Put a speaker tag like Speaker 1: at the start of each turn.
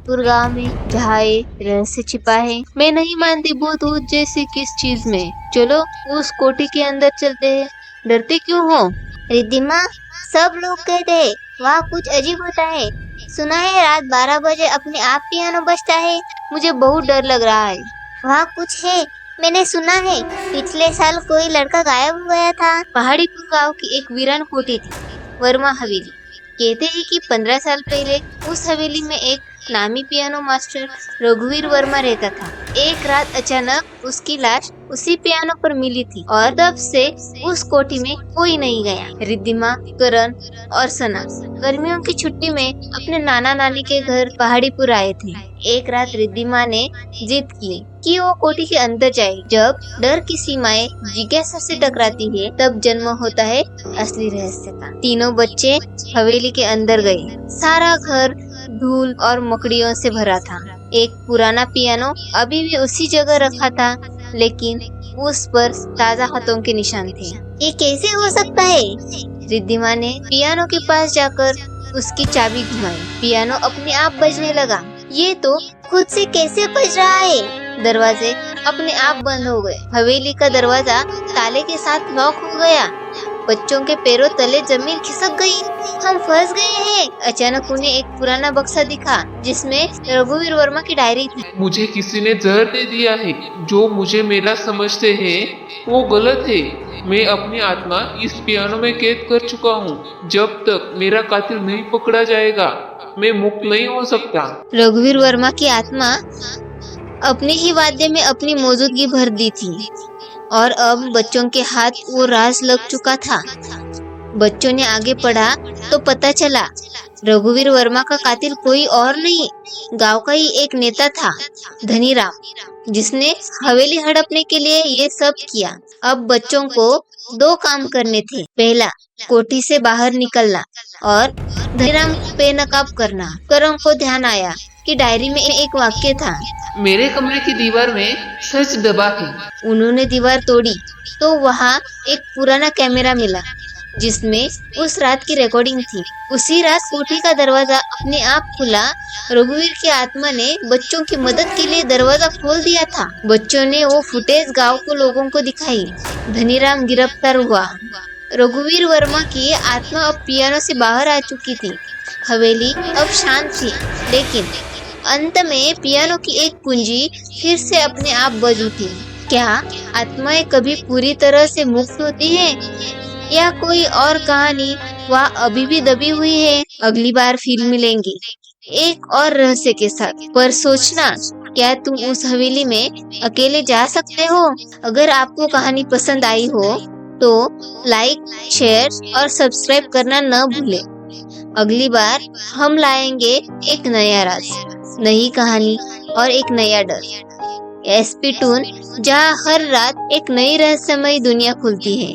Speaker 1: पहाड़ीपुर गांव में जहाँ ये रहस्य छिपा है। मैं नहीं मानती भूत ऊत जैसी किस चीज में। चलो उस कोठी के अंदर चलते हैं। डरते क्यों हो?
Speaker 2: रिद्धिमा, सब लोग कहते हैं वहाँ कुछ अजीब होता है। सुना है रात 12 बजे अपने आप पियानो बजता है।
Speaker 1: मुझे बहुत डर लग रहा है।
Speaker 2: वहाँ कुछ है, मैंने सुना है पिछले साल कोई लड़का गायब हो गया था।
Speaker 1: पहाड़ीपुर गांव की एक वीरान कोठी थी, वर्मा हवेली। कहते हैं कि 15 साल पहले उस हवेली में एक नामी पियानो मास्टर रघुवीर वर्मा रहता था। एक रात अचानक उसकी लाश उसी पियानो पर मिली थी और तब से उस कोठी में कोई नहीं गया। रिद्धिमा, करण और सना गर्मियों की छुट्टी में अपने नाना नानी के घर पहाड़ीपुर आए थे। एक रात रिद्धिमा ने जिद की कि वो कोठी के अंदर जाए। जब डर की सीमाएं जिज्ञासा से टकराती है तब जन्म होता है असली रहस्य का। तीनों बच्चे हवेली के अंदर गए। सारा घर धूल और मकड़ियों से भरा था। एक पुराना पियानो अभी भी उसी जगह रखा था, लेकिन उस पर ताजा हाथों के निशान थे।
Speaker 2: ये कैसे हो सकता है?
Speaker 1: रिद्धिमा ने पियानो के पास जाकर उसकी चाबी घुमाई। पियानो अपने आप बजने लगा।
Speaker 2: ये तो खुद से कैसे बज रहा है?
Speaker 1: दरवाजे अपने आप बंद हो गए। हवेली का दरवाजा ताले के साथ लॉक हो गया। बच्चों के पैरों तले जमीन खिसक गई।
Speaker 2: हम फंस गए हैं।
Speaker 1: अचानक उन्हें एक पुराना बक्सा दिखा जिसमें रघुवीर वर्मा की डायरी थी।
Speaker 3: मुझे किसी ने जहर दे दिया है। जो मुझे मेरा समझते हैं वो गलत है। मैं अपनी आत्मा इस पियानो में कैद कर चुका हूँ। जब तक मेरा कातिल नहीं पकड़ा जाएगा मैं मुक्त नहीं हो सकता।
Speaker 1: रघुवीर वर्मा की आत्मा अपने ही वाद्य में अपनी मौजूदगी भर दी थी और अब बच्चों के हाथ वो राज लग चुका था। बच्चों ने आगे पढ़ा तो पता चला रघुवीर वर्मा का कातिल कोई और नहीं, गांव का ही एक नेता था, धनीराम, जिसने हवेली हड़पने के लिए ये सब किया। अब बच्चों को 2 काम करने थे। पहला, कोठी से बाहर निकलना और धनीराम को बेनकाब करना। करण को ध्यान आया कि डायरी में एक वाक्य था,
Speaker 3: मेरे कमरे की दीवार में सच दबा है।
Speaker 1: उन्होंने दीवार तोड़ी तो वहाँ एक पुराना कैमरा मिला जिसमें उस रात की रिकॉर्डिंग थी। उसी रात कोठी का दरवाजा अपने आप खुला। रघुवीर की आत्मा ने बच्चों की मदद के लिए दरवाजा खोल दिया था। बच्चों ने वो फुटेज गांव को लोगों को दिखाई। धनीराम गिरफ्तार हुआ। रघुवीर वर्मा की आत्मा अब पियानो से बाहर आ चुकी थी। हवेली अब शांत थी, लेकिन अंत में पियानो की एक कुंजी फिर से अपने आप बज उठी। क्या आत्माएं कभी पूरी तरह से मुक्त होती हैं या कोई और कहानी वह अभी भी दबी हुई है? अगली बार फिर मिलेंगे एक और रहस्य के साथ। पर सोचना, क्या तुम उस हवेली में अकेले जा सकते हो? अगर आपको कहानी पसंद आई हो तो लाइक, शेयर और सब्सक्राइब करना न भूलें। अगली बार हम लाएंगे एक नया राज, नई कहानी और एक नया डर। एसपी टून, जहाँ हर रात एक नई रहस्यमयी दुनिया खुलती है।